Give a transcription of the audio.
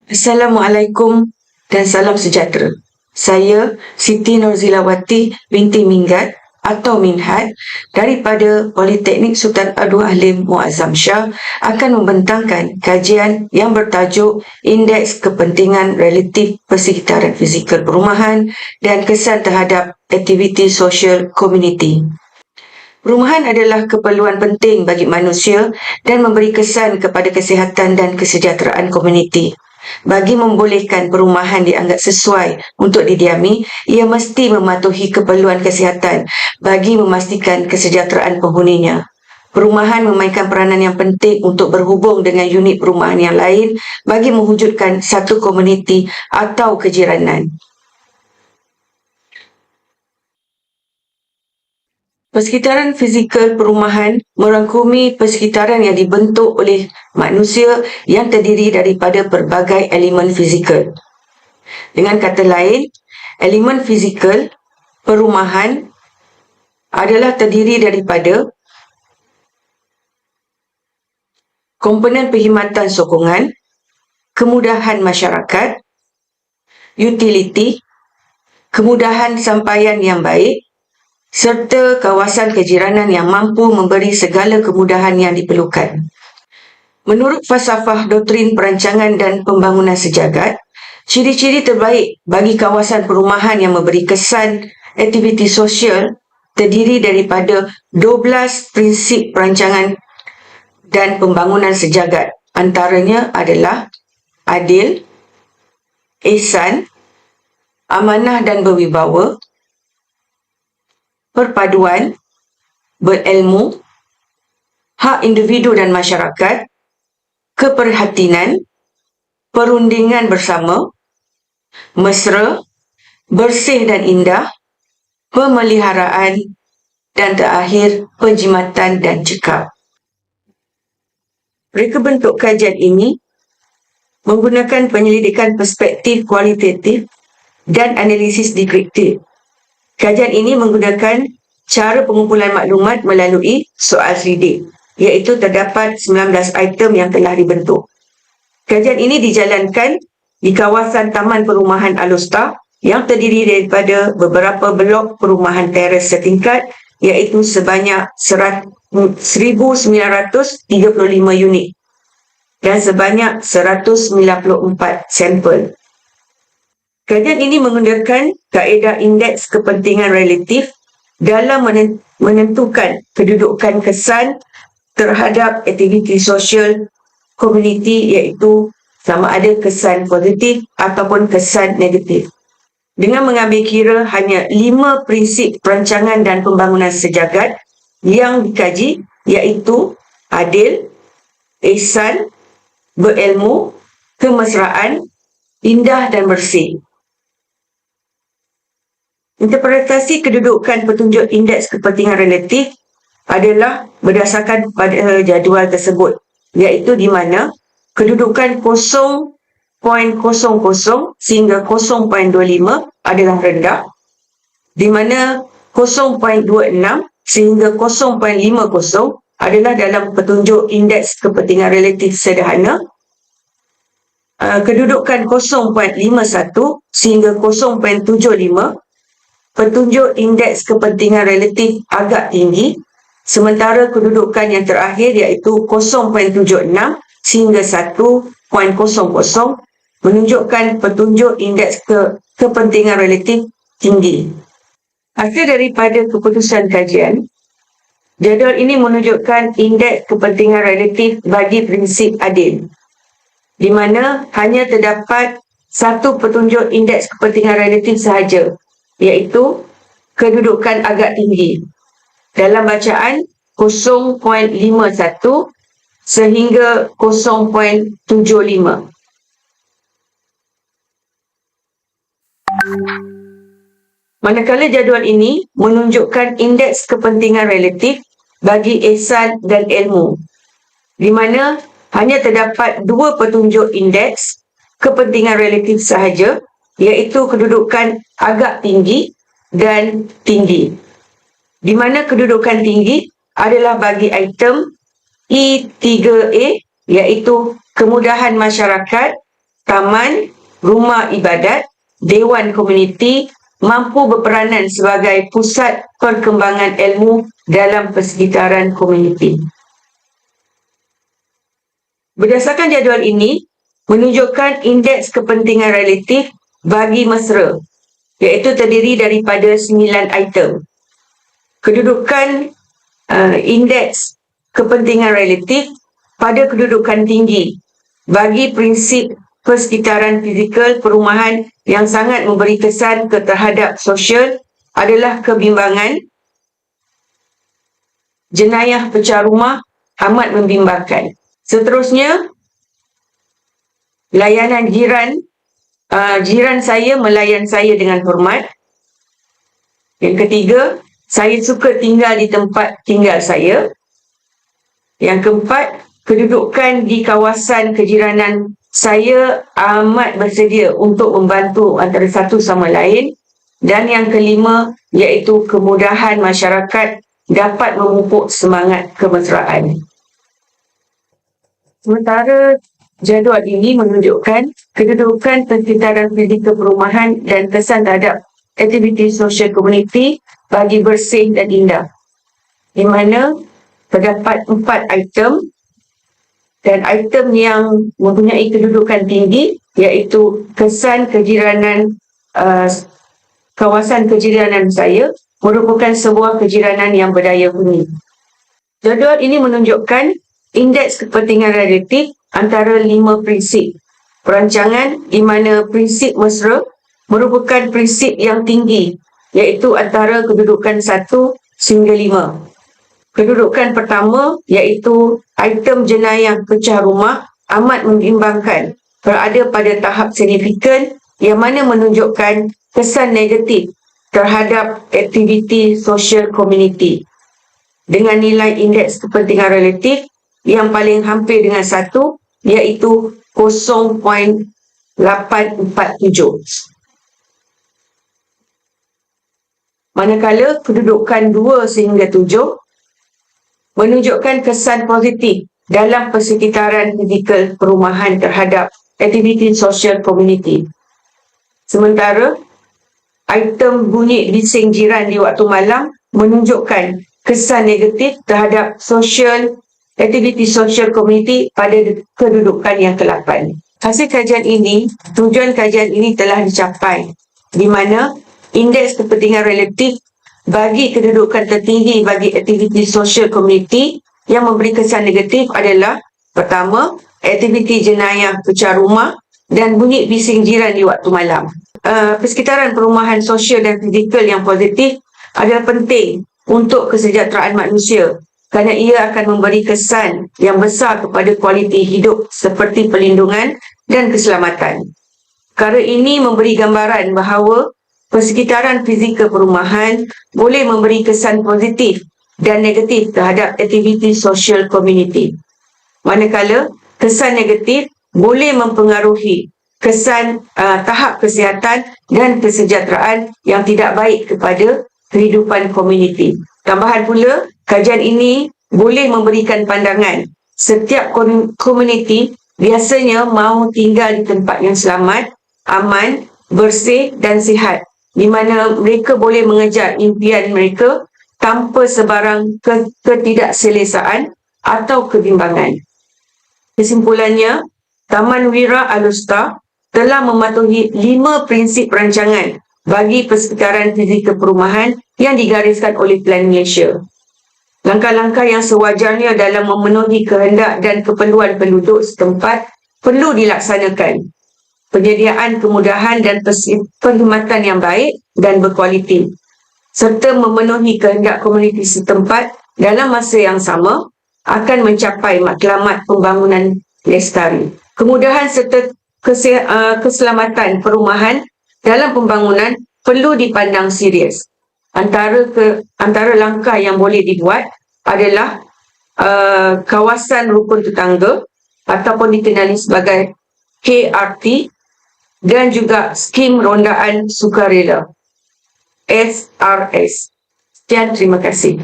Assalamualaikum dan salam sejahtera. Saya Siti Norzilawati binti Minggat atau Minhat daripada Politeknik Sultan Abdul Halim Muazzam Shah akan membentangkan kajian yang bertajuk Indeks Kepentingan Relatif Persekitaran Fizikal Perumahan dan Kesan Terhadap Aktiviti Sosial Komuniti. Perumahan adalah keperluan penting bagi manusia dan memberi kesan kepada kesihatan dan kesejahteraan komuniti. Bagi membolehkan perumahan dianggap sesuai untuk didiami, ia mesti mematuhi keperluan kesihatan bagi memastikan kesejahteraan penghuninya. Perumahan memainkan peranan yang penting untuk berhubung dengan unit perumahan yang lain bagi mewujudkan satu komuniti atau kejiranan. Persekitaran fizikal perumahan merangkumi persekitaran yang dibentuk oleh manusia yang terdiri daripada pelbagai elemen fizikal. Dengan kata lain, elemen fizikal perumahan adalah terdiri daripada komponen perkhidmatan sokongan, kemudahan masyarakat, utiliti, kemudahan sampaian yang baik, serta kawasan kejiranan yang mampu memberi segala kemudahan yang diperlukan. Menurut falsafah doktrin perancangan dan pembangunan sejagat, ciri-ciri terbaik bagi kawasan perumahan yang memberi kesan aktiviti sosial terdiri daripada 12 prinsip perancangan dan pembangunan sejagat. Antaranya adalah adil, ihsan, amanah dan berwibawa, perpaduan, berilmu, hak individu dan masyarakat, keprihatinan, perundingan bersama, mesra, bersih dan indah, pemeliharaan, dan terakhir penjimatan dan cekap. Reka bentuk kajian ini menggunakan penyelidikan perspektif kualitatif dan analisis deskriptif. Kajian ini menggunakan cara pengumpulan maklumat melalui soal 3D, iaitu terdapat 19 item yang telah dibentuk. Kajian ini dijalankan di kawasan Taman Perumahan Alustar yang terdiri daripada beberapa blok perumahan teres setingkat, iaitu sebanyak 1,935 unit dan sebanyak 194 sampel. Kajian ini menggunakan kaedah indeks kepentingan relatif dalam menentukan kedudukan kesan terhadap aktiviti sosial komuniti, iaitu sama ada kesan positif ataupun kesan negatif. Dengan mengambil kira hanya 5 prinsip perancangan dan pembangunan sejagat yang dikaji, iaitu adil, ihsan, berilmu, kemesraan, indah dan bersih. Interpretasi kedudukan petunjuk indeks kepentingan relatif adalah berdasarkan pada jadual tersebut, iaitu di mana kedudukan 0.00 sehingga 0.25 adalah rendah, di mana 0.26 sehingga 0.50 adalah dalam petunjuk indeks kepentingan relatif sederhana, kedudukan 0.51 sehingga 0.75 petunjuk indeks kepentingan relatif agak tinggi, sementara kedudukan yang terakhir iaitu 0.76 sehingga 1.00 menunjukkan petunjuk indeks kepentingan relatif tinggi. Hasil daripada keputusan kajian, jadual ini menunjukkan indeks kepentingan relatif bagi prinsip adil, di mana hanya terdapat satu petunjuk indeks kepentingan relatif sahaja, iaitu kedudukan agak tinggi dalam bacaan 0.51 sehingga 0.75. Manakala jadual ini menunjukkan indeks kepentingan relatif bagi ihsan dan ilmu, di mana hanya terdapat 2 petunjuk indeks kepentingan relatif sahaja, iaitu kedudukan agak tinggi dan tinggi, di mana kedudukan tinggi adalah bagi item E3A, iaitu kemudahan masyarakat, taman, rumah ibadat, dewan komuniti mampu berperanan sebagai pusat perkembangan ilmu dalam persekitaran komuniti. Berdasarkan jadual ini, menunjukkan indeks kepentingan relatif bagi mesra, iaitu terdiri daripada 9 item. Kedudukan indeks kepentingan relatif pada kedudukan tinggi bagi prinsip persekitaran fizikal perumahan yang sangat memberi kesan terhadap sosial adalah kebimbangan, jenayah pecah rumah amat membimbangkan. Seterusnya, layanan jiran. Jiran saya melayan saya dengan hormat. Yang ketiga, saya suka tinggal di tempat tinggal saya. Yang keempat, kedudukan di kawasan kejiranan saya amat bersedia untuk membantu antara satu sama lain. Dan yang kelima, iaitu kemudahan masyarakat dapat memupuk semangat kemesraan. Sementara jadual ini menunjukkan kedudukan persekitaran fizikal perumahan dan kesan terhadap aktiviti sosial komuniti bagi bersih dan indah, di mana terdapat 4 item, dan item yang mempunyai kedudukan tinggi iaitu kesan kejiranan, kawasan kejiranan saya merupakan sebuah kejiranan yang berdaya bumi. Jadual ini menunjukkan indeks kepentingan relatif antara 5 prinsip perancangan, di mana prinsip mesra merupakan prinsip yang tinggi, iaitu antara kedudukan 1 sehingga 5. Kedudukan pertama iaitu item jenayah pecah rumah amat membimbangkan, berada pada tahap signifikan yang mana menunjukkan kesan negatif terhadap aktiviti sosial komuniti dengan nilai indeks kepentingan relatif yang paling hampir dengan 1 iaitu 0.847. Manakala kedudukan 2 sehingga 7 menunjukkan kesan positif dalam persekitaran fizikal perumahan terhadap aktiviti sosial komuniti. Sementara item bunyi bising jiran di waktu malam menunjukkan kesan negatif terhadap aktiviti sosial komuniti pada kedudukan yang ke-8. Hasil kajian ini, tujuan kajian ini telah dicapai, di mana indeks kepentingan relatif bagi kedudukan tertinggi bagi aktiviti sosial komuniti yang memberi kesan negatif adalah: pertama, aktiviti jenayah pecah rumah dan bunyi bising jiran di waktu malam. Persekitaran perumahan sosial dan fizikal yang positif adalah penting untuk kesejahteraan manusia, kerana ia akan memberi kesan yang besar kepada kualiti hidup seperti perlindungan dan keselamatan. Perkara ini memberi gambaran bahawa persekitaran fizikal perumahan boleh memberi kesan positif dan negatif terhadap aktiviti sosial komuniti. Manakala kesan negatif boleh mempengaruhi kesan tahap kesihatan dan kesejahteraan yang tidak baik kepada kehidupan komuniti. Tambahan pula, kajian ini boleh memberikan pandangan setiap komuniti biasanya mahu tinggal di tempat yang selamat, aman, bersih dan sihat, di mana mereka boleh mengejar impian mereka tanpa sebarang ketidakselesaan atau kebimbangan. Kesimpulannya, Taman Wira Alusta telah mematuhi 5 prinsip perancangan bagi persekitaran fizikal perumahan yang digariskan oleh Plan Malaysia. Langkah-langkah yang sewajarnya dalam memenuhi kehendak dan keperluan penduduk setempat perlu dilaksanakan. Penyediaan kemudahan dan perkhidmatan yang baik dan berkualiti, serta memenuhi kehendak komuniti setempat dalam masa yang sama akan mencapai matlamat pembangunan lestari. Kemudahan serta keselamatan perumahan dalam pembangunan perlu dipandang serius. Antara langkah yang boleh dibuat adalah kawasan rukun tetangga ataupun dikenali sebagai KRT, dan juga skim rondaan sukarela SRS. Sekian, terima kasih.